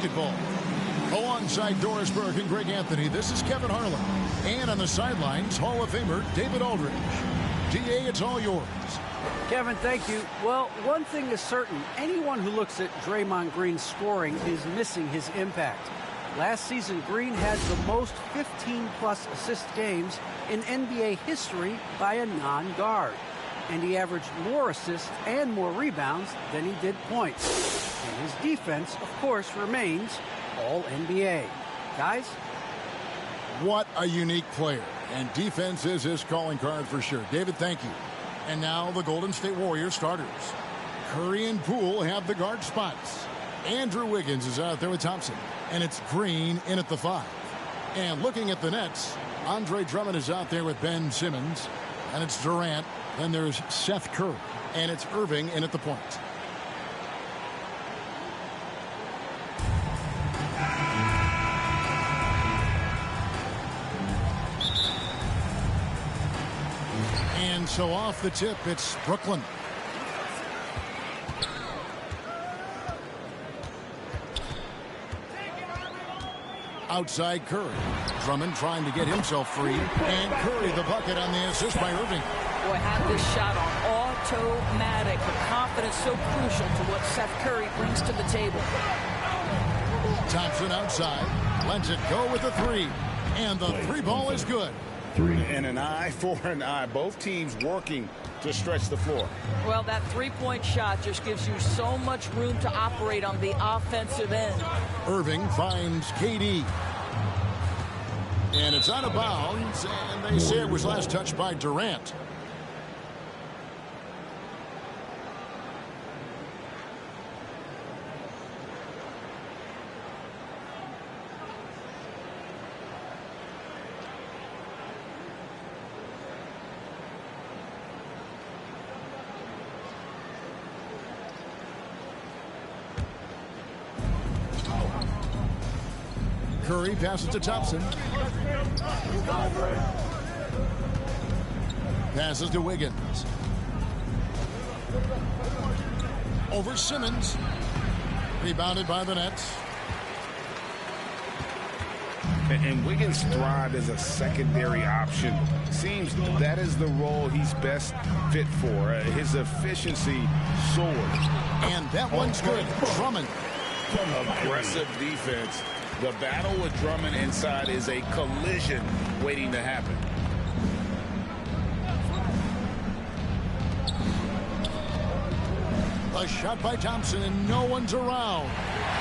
basketball. Alongside Doris Burke and Greg Anthony, this is Kevin Harlan. And on the sidelines, Hall of Famer David Aldridge. DA, it's all yours. Kevin, thank you. Well, one thing is certain. Anyone who looks at Draymond Green's scoring is missing his impact. Last season, Green had the most 15-plus assist games in NBA history by a non-guard. And he averaged more assists and more rebounds than he did points. And his defense, of course, remains All-NBA. Guys? What a unique player. And defense is his calling card for sure. David, thank you. And now the Golden State Warriors starters. Curry and Poole have the guard spots. Andrew Wiggins is out there with Thompson. And it's Green in at the 5. And looking at the Nets, Andre Drummond is out there with Ben Simmons. And it's Durant. Then there's Seth Curry. And it's Irving in at the point. And so off the tip, it's Brooklyn. Outside Curry. Drummond trying to get himself free. And Curry the bucket on the assist by Irving. Boy, have this shot on automatic. The confidence so crucial to what Seth Curry brings to the table. Thompson outside. Lets it go with the 3. And the 3 ball is good. And an eye for an eye. Both teams working to stretch the floor. Well, that 3-point shot just gives you so much room to operate on the offensive end. Irving finds KD. And it's out of bounds. And they say it was last touched by Durant. Curry passes to Thompson. Passes to Wiggins. Over Simmons. Rebounded by the Nets. And Wiggins thrived as a secondary option. Seems that is the role he's best fit for. His efficiency soared. And that one's good. Drummond. Aggressive defense. The battle with Drummond inside is a collision waiting to happen. A shot by Thompson, and no one's around.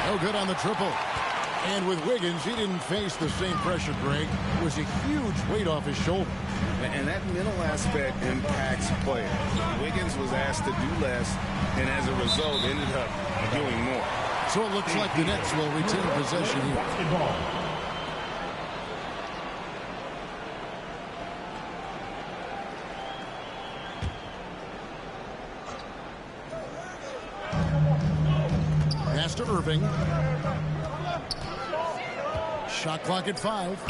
No good on the triple. And with Wiggins, he didn't face the same pressure, Greg. It was a huge weight off his shoulder. And that mental aspect impacts players. Wiggins was asked to do less, and as a result, ended up doing more. So it looks like the Nets will retain possession here. Pass to Irving. Shot clock at 5.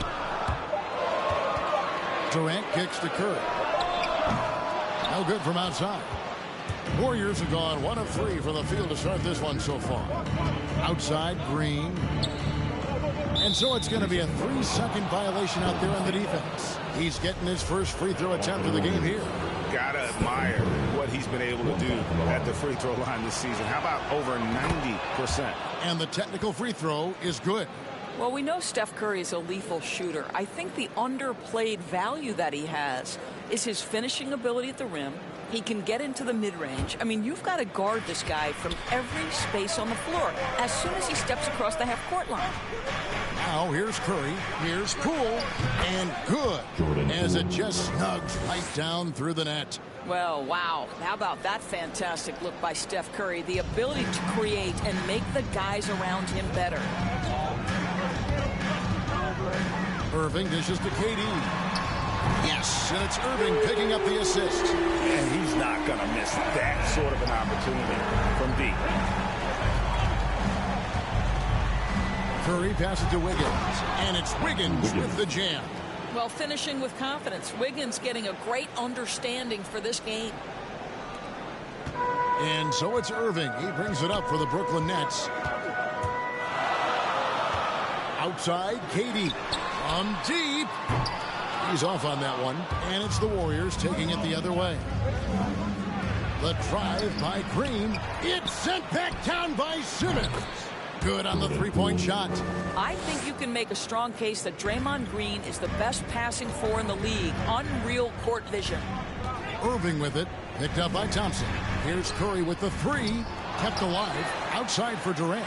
Durant kicks to Curry. No good from outside. Warriors have gone 1 of 3 from the field to start this one so far. Outside, Green. And so it's going to be a 3-second violation out there on the defense. He's getting his first free throw attempt of the game here. Gotta admire what he's been able to do at the free throw line this season. How about over 90%? And the technical free throw is good. Well, we know Steph Curry is a lethal shooter. I think the underplayed value that he has is his finishing ability at the rim. He can get into the mid-range. I mean, you've got to guard this guy from every space on the floor as soon as he steps across the half-court line. Now here's Curry, here's Poole, and good as it just snugs right down through the net. Well, wow. How about that fantastic look by Steph Curry? The ability to create and make the guys around him better. Irving dishes to KD. Yes, and it's Irving picking up the assist. And he's not going to miss that sort of an opportunity from deep. Curry passes to Wiggins, and it's Wiggins with the jam. Well, finishing with confidence. Wiggins getting a great understanding for this game. And so it's Irving. He brings it up for the Brooklyn Nets. Outside, KD. From deep. He's off on that one. And it's the Warriors taking it the other way. The drive by Green. It's sent back down by Simmons. Good on the three-point shot. I think you can make a strong case that Draymond Green is the best passing four in the league. Unreal court vision. Irving with it. Picked up by Thompson. Here's Curry with the three. Kept alive. Outside for Durant.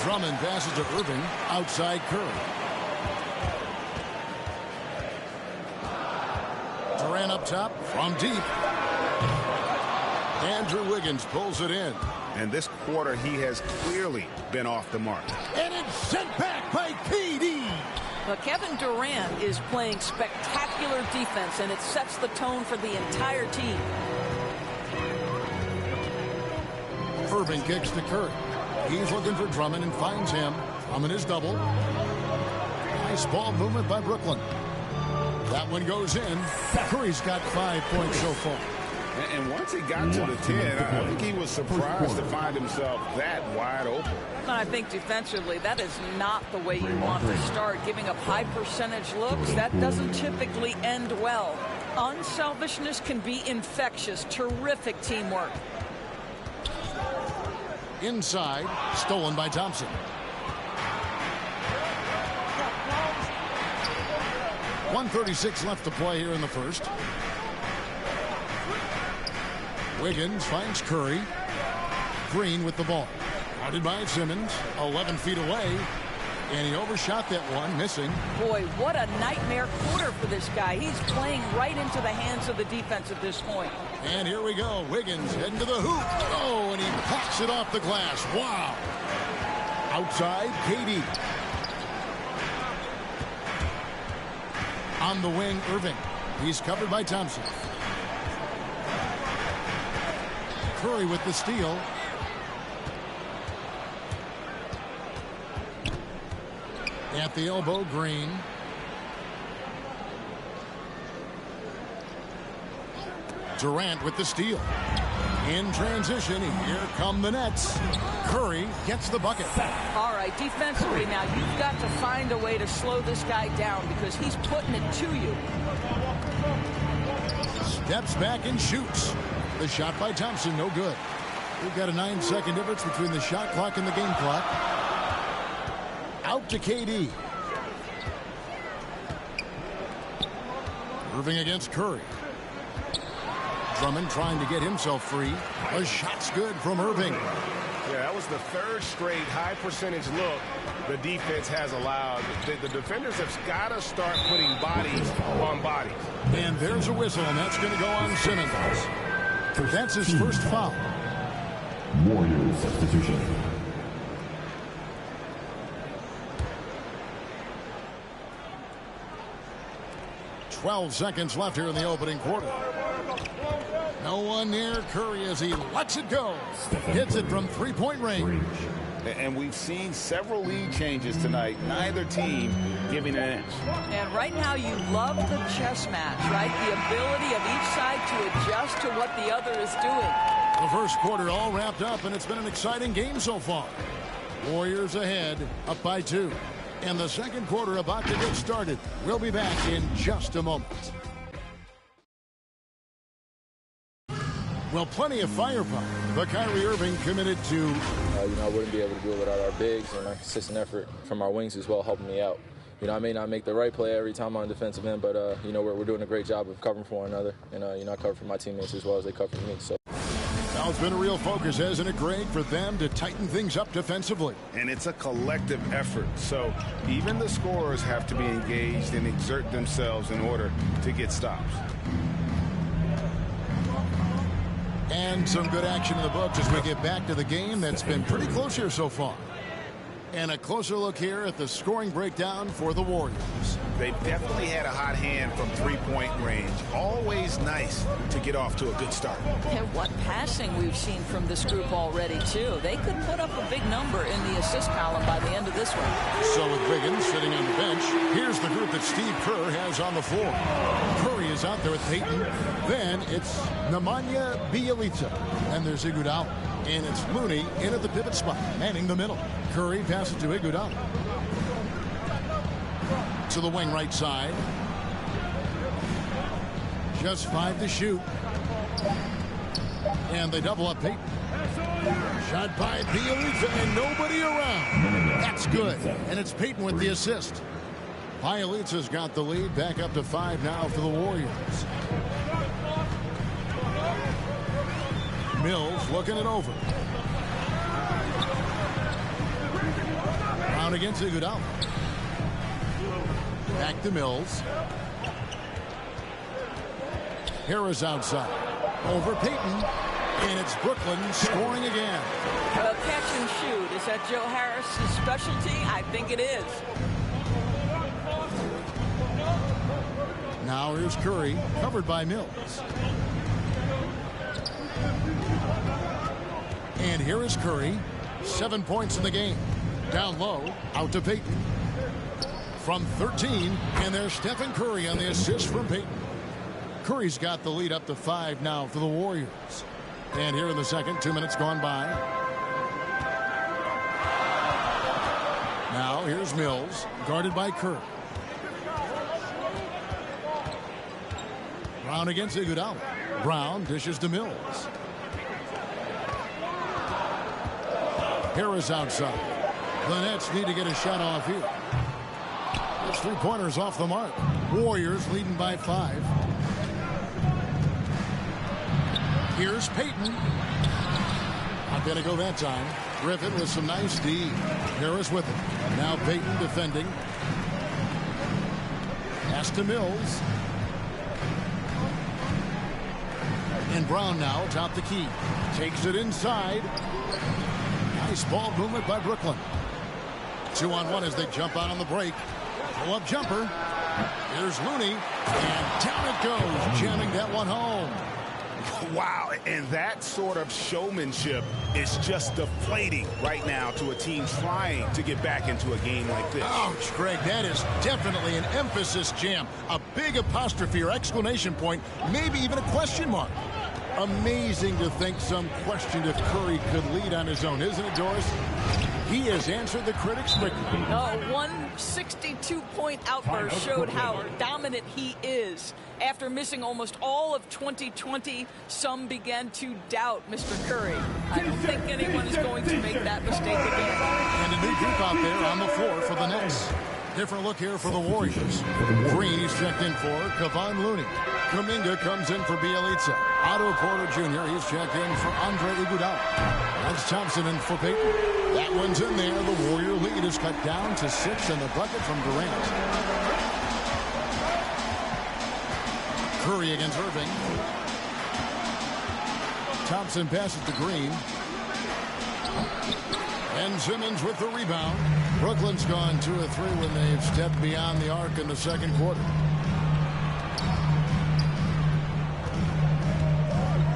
Drummond passes to Irving. Outside Curry. Durant up top from deep. Andrew Wiggins pulls it in. And this quarter, he has clearly been off the mark. And it's sent back by KD. But Kevin Durant is playing spectacular defense, and it sets the tone for the entire team. Irving kicks to Curry. He's looking for Drummond and finds him. Drummond is double. Nice ball movement by Brooklyn. That one goes in. Curry's got 5 points so far. And once he got to the 10, I think he was surprised to find himself that wide open. And I think defensively, that is not the way you want to start. Giving up high percentage looks, that doesn't typically end well. Unselfishness can be infectious. Terrific teamwork. Inside, stolen by Thompson. .136 left to play here in the first. Wiggins finds Curry. Green with the ball. Guarded by Simmons. 11 feet away. And he overshot that one, missing. Boy, what a nightmare quarter for this guy. He's playing right into the hands of the defense at this point. And here we go. Wiggins heading to the hoop. Oh, and he pops it off the glass. Wow. Outside, KD. On the wing, Irving. He's covered by Thompson. Curry with the steal. At the elbow, Green. Durant with the steal. In transition, here come the Nets. Curry gets the bucket. All right, defensively now, you've got to find a way to slow this guy down because he's putting it to you. Steps back and shoots. The shot by Thompson, no good. We've got a 9-second difference between the shot clock and the game clock. Out to KD. Irving against Curry. Drummond trying to get himself free. A shot's good from Irving. Yeah, that was the third straight high percentage look the defense has allowed. The defenders have got to start putting bodies on bodies. And there's a whistle, and that's going to go on Simmons. That's his first foul. Warriors substitution. .12 seconds left here in the opening quarter. No one near Curry as he lets it go. Hits it from three-point range. And we've seen several lead changes tonight. Neither team giving an inch. And right now you love the chess match, right? The ability of each side to adjust to what the other is doing. The first quarter all wrapped up, and it's been an exciting game so far. Warriors ahead, up by 2. And the second quarter about to get started. We'll be back in just a moment. Well, plenty of firepower, but Kyrie Irving committed to... I wouldn't be able to do it without our bigs and our consistent effort from our wings as well, helping me out. I may not make the right play every time on the defensive end, but, we're doing a great job of covering for one another. And, I cover for my teammates as well as they cover for me. So. Now it's been a real focus, hasn't it, Greg, for them to tighten things up defensively? And it's a collective effort. So even the scorers have to be engaged and exert themselves in order to get stops. And some good action in the books as we get back to the game that's been pretty close here so far. And a closer look here at the scoring breakdown for the Warriors. They've definitely had a hot hand from three-point range. Always nice to get off to a good start. And what passing we've seen from this group already, too. They could put up a big number in the assist column by the end of this one. So with Wiggins sitting on the bench, here's the group that Steve Kerr has on the floor. Curry is out there with Peyton. Then it's Nemanja Bjelica. And there's Iguodala. And it's Looney in at the pivot spot, manning the middle. Curry passes to Iguodala. To the wing right side. Just 5 to shoot. And they double up Payton. Shot by Bielitsa and nobody around. That's good. And it's Payton with the assist. Bielitsa's got the lead. Back up to 5 now for the Warriors. Mills looking it over. Brown against Iguodala. Back to Mills. Harris outside. Over Payton. And it's Brooklyn scoring again. Well, catch and shoot. Is that Joe Harris's specialty? I think it is. Now here's Curry, covered by Mills. And here is Curry. 7 points in the game. Down low, out to Payton. From 13, and there's Stephen Curry on the assist from Payton. Curry's got the lead up to 5 now for the Warriors. And here in the second, 2 minutes gone by. Now here's Mills, guarded by Curry. Brown against Iguodala. Brown dishes to Mills. Harris outside. The Nets need to get a shot off here. Those 3-pointers off the mark. Warriors leading by 5. Here's Payton. Not going to go that time. Griffin with some nice D. Harris with it. Now Payton defending. Pass to Mills. And Brown now atop the key. Takes it inside. Nice ball movement by Brooklyn. 2-on-1 as they jump out on the break. Pull-up jumper. Here's Looney. And down it goes. Jamming that one home. Wow, and that sort of showmanship is just deflating right now to a team trying to get back into a game like this. Ouch, Greg, that is definitely an emphasis jam. A big apostrophe or exclamation point, maybe even a question mark. Amazing to think some questioned if Curry could lead on his own, isn't it, Doris? He has answered the critics quickly. One 62-point outburst showed how dominant he is. After missing almost all of 2020, some began to doubt Mr. Curry. I don't think anyone is going to make that mistake again. And a new group out there on the floor for the Nets. Different look here for the Warriors. Green is checked in for Kevon Looney. Kuminga comes in for Bielitsa. Otto Porter Jr. He's checked in for Andre Iguodala. That's Thompson in for Payton. That one's in there. The Warrior lead is cut down to 6 and the bucket from Durant. Curry against Irving. Thompson passes to Green. And Simmons with the rebound. Brooklyn's gone 2 of 3 when they've stepped beyond the arc in the second quarter.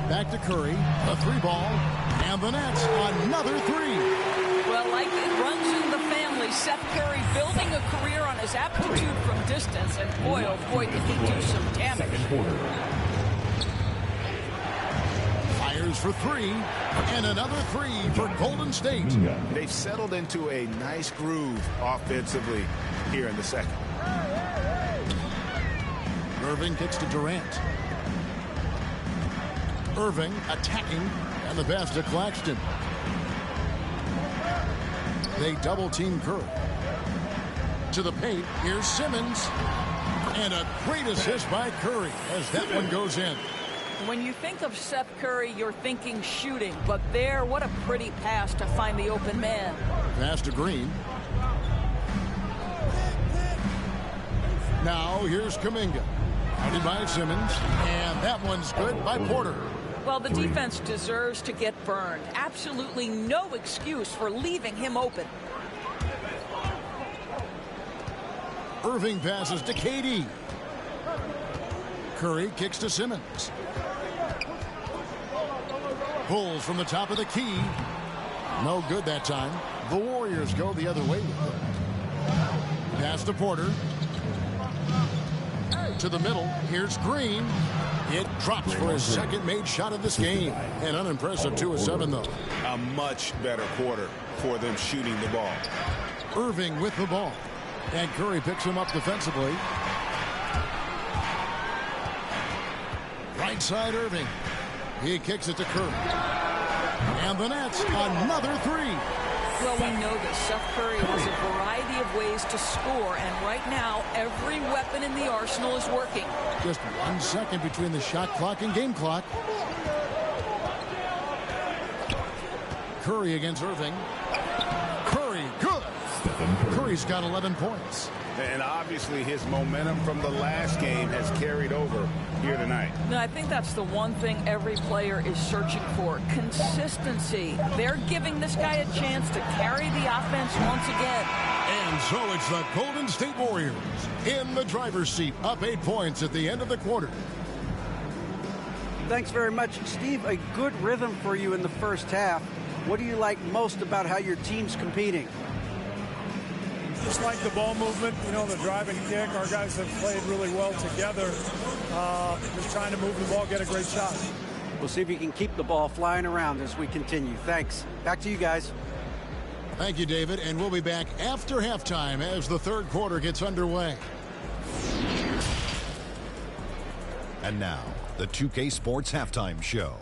Back to Curry, a 3-ball, and the Nets another 3. Well, like it runs in the family, Seth Curry building a career on his aptitude from distance, and boy, oh boy, did he do some damage. Fires for 3, and another 3 for Golden State. They've settled into a nice groove offensively here in the second. Irving kicks to Durant. Irving attacking, and the pass to Claxton. They double-team Curry. To the paint, here's Simmons. And a great assist by Curry as that one goes in. When you think of Seth Curry, you're thinking shooting. But there, what a pretty pass to find the open man. Pass to Green. Now here's Kuminga. Outed by Simmons. And that one's good by Porter. Well, the defense deserves to get burned. Absolutely no excuse for leaving him open. Irving passes to KD. Curry kicks to Simmons. Pulls from the top of the key. No good that time. The Warriors go the other way with it. Pass to Porter. To the middle. Here's Green. It drops for his second made shot of this game. An unimpressive 2 of 7, though. A much better quarter for them shooting the ball. Irving with the ball. And Curry picks him up defensively. Right side Irving. He kicks it to Curry. And the Nets, another 3. Well, we know this. Steph Curry has a variety of ways to score, and right now, every weapon in the arsenal is working. Just 1 second between the shot clock and game clock. Curry against Irving. Curry, good. Curry's got 11 points. And obviously his momentum from the last game has carried over here tonight. No, I think that's the one thing every player is searching for. Consistency. They're giving this guy a chance to carry the offense once again. And so it's the Golden State Warriors in the driver's seat, up 8 points at the end of the quarter. Thanks very much, Steve. A good rhythm for you in the first half. What do you like most about how your team's competing? Just like the ball movement, you know, the drive and kick. Our guys have played really well together. Just trying to move the ball, get a great shot. We'll see if you can keep the ball flying around as we continue. Thanks. Back to you guys. Thank you, David. And we'll be back after halftime as the third quarter gets underway. And now, the 2K Sports Halftime Show.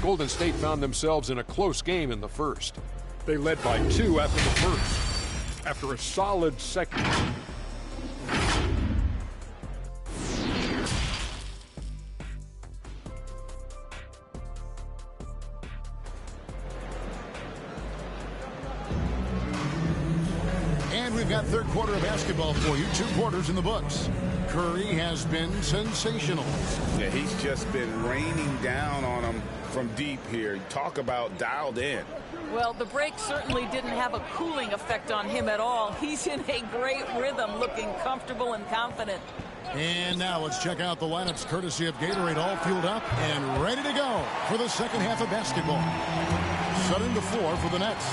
Golden State found themselves in a close game in the first. They led by 2 after the first. After a solid second. And we've got third quarter of basketball for you. 2 quarters in the books. Curry has been sensational. Yeah, he's just been raining down on them from deep here. Talk about dialed in. Well, the break certainly didn't have a cooling effect on him at all. He's in a great rhythm, looking comfortable and confident. And now let's check out the lineups courtesy of Gatorade, all fueled up and ready to go for the second half of basketball. Setting the floor for the Nets.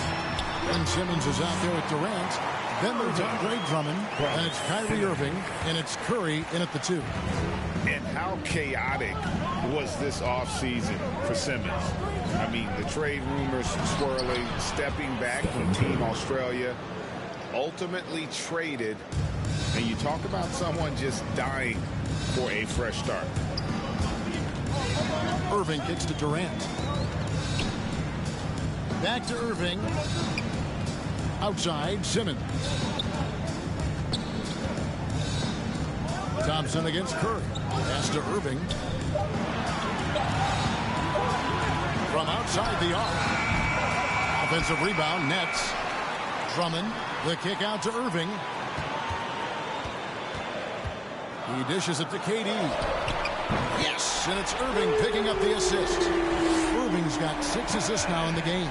Ben Simmons is out there with Durant. Then there's Andre Drummond, and it's Kyrie Irving, and it's Curry in at the 2. And how chaotic was this offseason for Simmons? I mean, the trade rumors swirling, stepping back from Team Australia, ultimately traded, and you talk about someone just dying for a fresh start. Irving kicks to Durant. Back to Irving. Outside, Simmons. Thompson against Curry. Pass to Irving. From outside the arc. Offensive rebound, Nets. Drummond, the kick out to Irving. He dishes it to KD. Yes, and it's Irving picking up the assist. Irving's got 6 assists now in the game.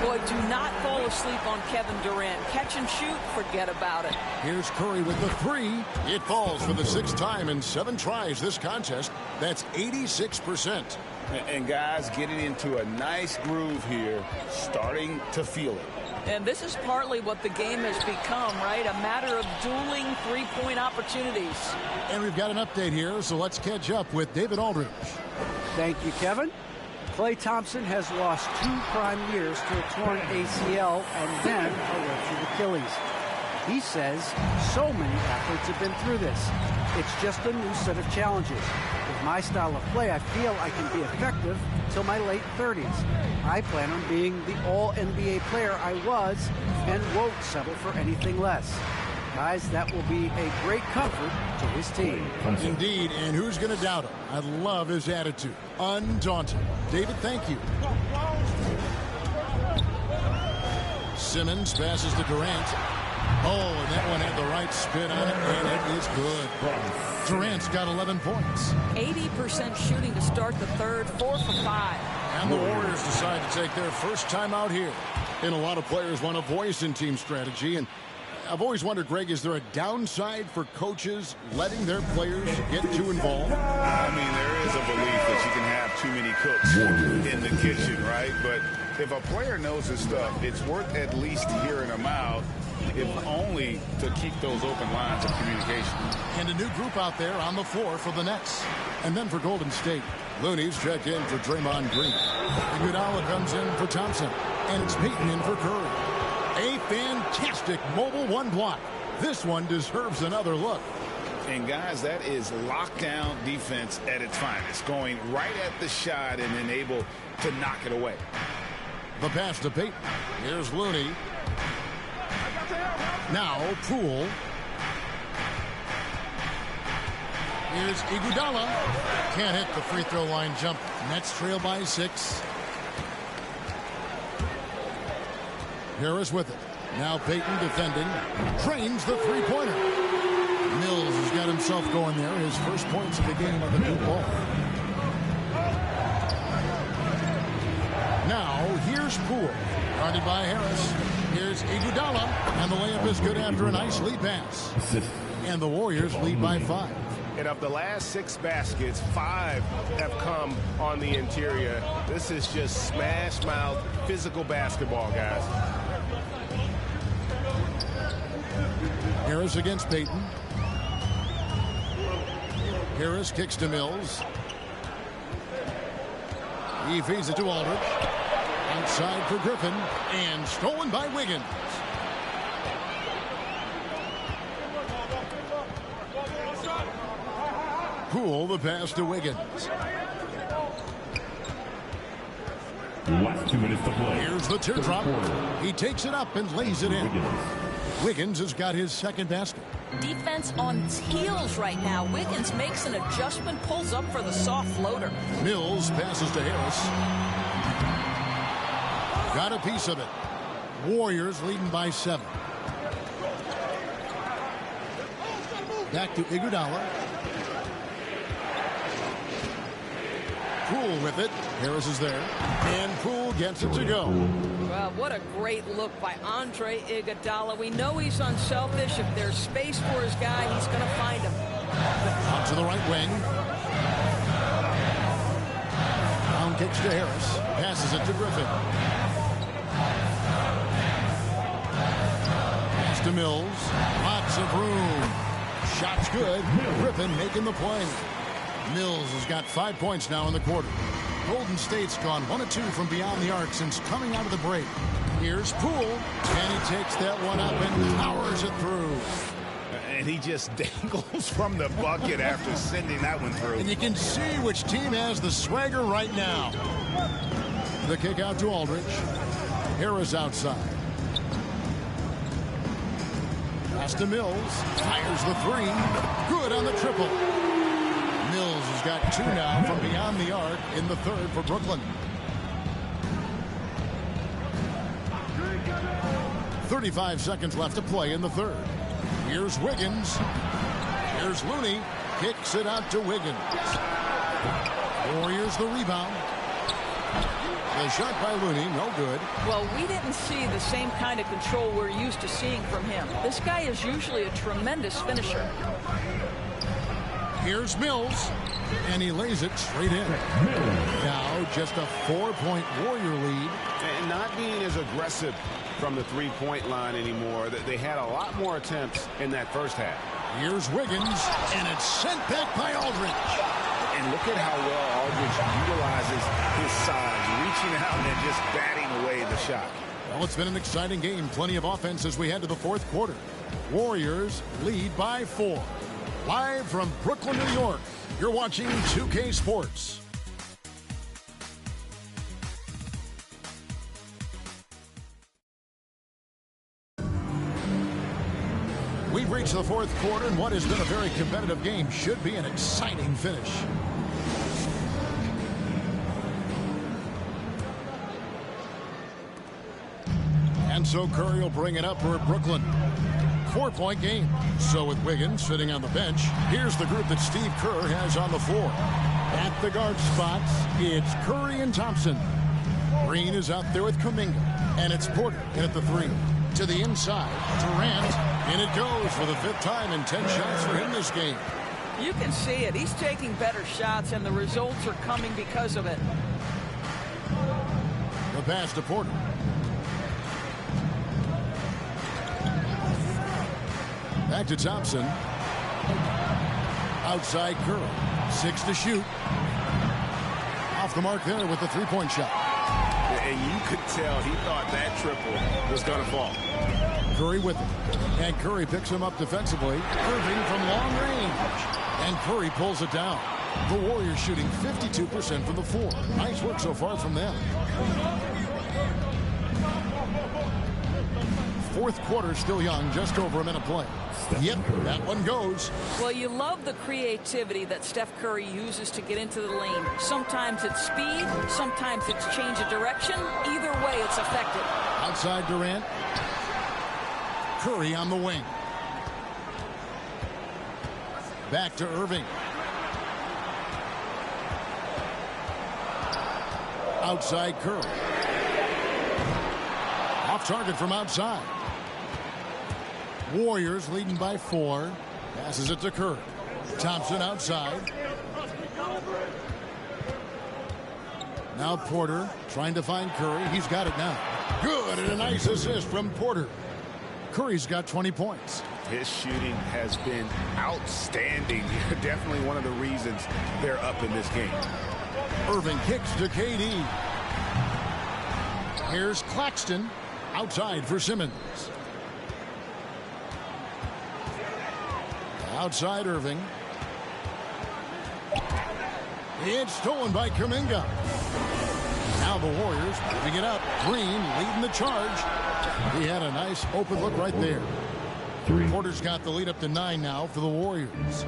Boy, do not fall asleep on Kevin Durant. Catch and shoot, forget about it. Here's Curry with the 3. It falls for the 6th time in 7 tries this contest. That's 86%. And guys getting into a nice groove here, starting to feel it. And this is partly what the game has become, right? A matter of dueling three-point opportunities. And we've got an update here, so let's catch up with David Aldridge. Thank you, Kevin. Klay Thompson has lost 2 prime years to a torn ACL and then a ruptured Achilles. He says so many athletes have been through this. It's just a new set of challenges. With my style of play, I feel I can be effective till my late 30s. I plan on being the all-NBA player I was and won't settle for anything less. Guys, that will be a great comfort to his team. Indeed, and who's going to doubt him? I love his attitude. Undaunted. David, thank you. Simmons passes to Durant. Oh, and that one had the right spin on it, and it is good. Durant's got 11 points. 80% shooting to start the third, 4 for 5. And the Warriors decide to take their first time out here. And a lot of players want a voice in team strategy, and I've always wondered, Greg, is there a downside for coaches letting their players get too involved? I mean, there is a belief that you can have too many cooks in the kitchen, right? But if a player knows his stuff, it's worth at least hearing them out, if only to keep those open lines of communication. And a new group out there on the floor for the Nets. And then for Golden State, Looney's checked in for Draymond Green. Iguodala comes in for Thompson. And it's Payton in for Curry. A fantastic mobile one block. This one deserves another look. And, guys, that is lockdown defense at its finest. Going right at the shot and then able to knock it away. The pass to Payton. Here's Looney. Now Poole. Here's Iguodala. Can't hit the free throw line jump. Nets trail by 6. Harris with it. Now Payton defending. Drains the three-pointer. Mills has got himself going there. His first points of the game on the new ball. Now here's Poole. Guarded by Harris. Here's Iguodala. And the layup is good after a nice lead pass. And the Warriors lead by 5. And of the last 6 baskets, 5 have come on the interior. This is just smash mouth physical basketball, guys. Harris against Payton. Harris kicks to Mills. He feeds it to Aldridge. Outside for Griffin. And stolen by Wiggins. Poole the pass to Wiggins. Last 2 minutes to play. Here's the teardrop. He takes it up and lays it in. Wiggins has got his second basket. Defense on its heels right now. Wiggins makes an adjustment, pulls up for the soft floater. Mills passes to Harris. Got a piece of it. Warriors leading by 7. Back to Iguodala. Poole with it. Harris is there. And Poole gets it to go. Well, what a great look by Andre Iguodala. We know he's unselfish. If there's space for his guy, he's going to find him. Out to the right wing. Down kicks to Harris. Passes it to Griffin. Pass to Mills. Lots of room. Shot's good. Griffin making the play. Mills has got 5 points now in the quarter. Golden State's gone 1 of 2 from beyond the arc since coming out of the break. Here's Poole, and he takes that one up and powers it through. And he just dangles from the bucket after sending that one through. And you can see which team has the swagger right now. The kick out to Aldridge. Harris outside. Pass to Mills. Fires the 3. Good on the triple. Mills has got 2 now from beyond the arc in the third for Brooklyn. 35 seconds left to play in the third. Here's Wiggins. Here's Looney. Kicks it out to Wiggins. Warriors the rebound. The shot by Looney, no good. Well, we didn't see the same kind of control we're used to seeing from him. This guy is usually a tremendous finisher. Here's Mills, and he lays it straight in. Now just a 4-point Warrior lead. And not being as aggressive from the three-point line anymore. They had a lot more attempts in that first half. Here's Wiggins, and it's sent back by Aldridge. And look at how well Aldridge utilizes his size, reaching out and just batting away the shot. Well, it's been an exciting game. Plenty of offense as we head to the fourth quarter. Warriors lead by 4. Live from Brooklyn, New York, you're watching 2K Sports. We've reached the fourth quarter, and what has been a very competitive game should be an exciting finish. And so Curry will bring it up for Brooklyn. 4-point game. So with Wiggins sitting on the bench, here's the group that Steve Kerr has on the floor. At the guard spots, it's Curry and Thompson. Green is out there with Kuminga, and it's Porter in at the 3. To the inside, Durant, and it goes for the 5th time in 10 shots for him this game. You can see it. He's taking better shots, and the results are coming because of it. The pass to Porter. Back to Thompson. Outside Curry. 6 to shoot. Off the mark there with the 3-point shot. And you could tell he thought that triple was going to fall. Curry with it. And Curry picks him up defensively. Irving from long range. And Curry pulls it down. The Warriors shooting 52% from the floor. Nice work so far from them. 4th quarter still young, just over a minute play. Yep, that one goes. Well, you love the creativity that Steph Curry uses to get into the lane. Sometimes it's speed, sometimes it's change of direction. Either way, it's effective. Outside Durant. Curry on the wing. Back to Irving. Outside Curry. Off target from outside. Warriors leading by 4. Passes it to Curry. Thompson outside. Now Porter trying to find Curry. He's got it now. Good, and a nice assist from Porter. Curry's got 20 points. His shooting has been outstanding. Definitely one of the reasons they're up in this game. Irving kicks to KD. Here's Claxton. Outside for Simmons. Outside Irving. It's stolen by Kuminga. Now the Warriors moving it up. Green leading the charge. He had a nice open look right there. Porter's got the lead up to 9 now for the Warriors.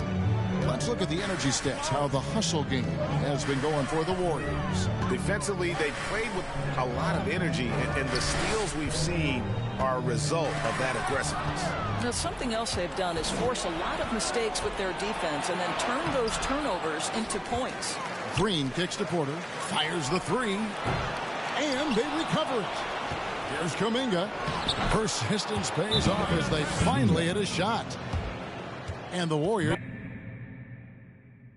Let's look at the energy stats, how the hustle game has been going for the Warriors. Defensively, they played with a lot of energy, and the steals we've seen are a result of that aggressiveness. Now, something else they've done is force a lot of mistakes with their defense and then turn those turnovers into points. Green kicks to Porter, fires the 3, and they recover it. Here's Kuminga. Persistence pays off as they finally hit a shot. And the Warriors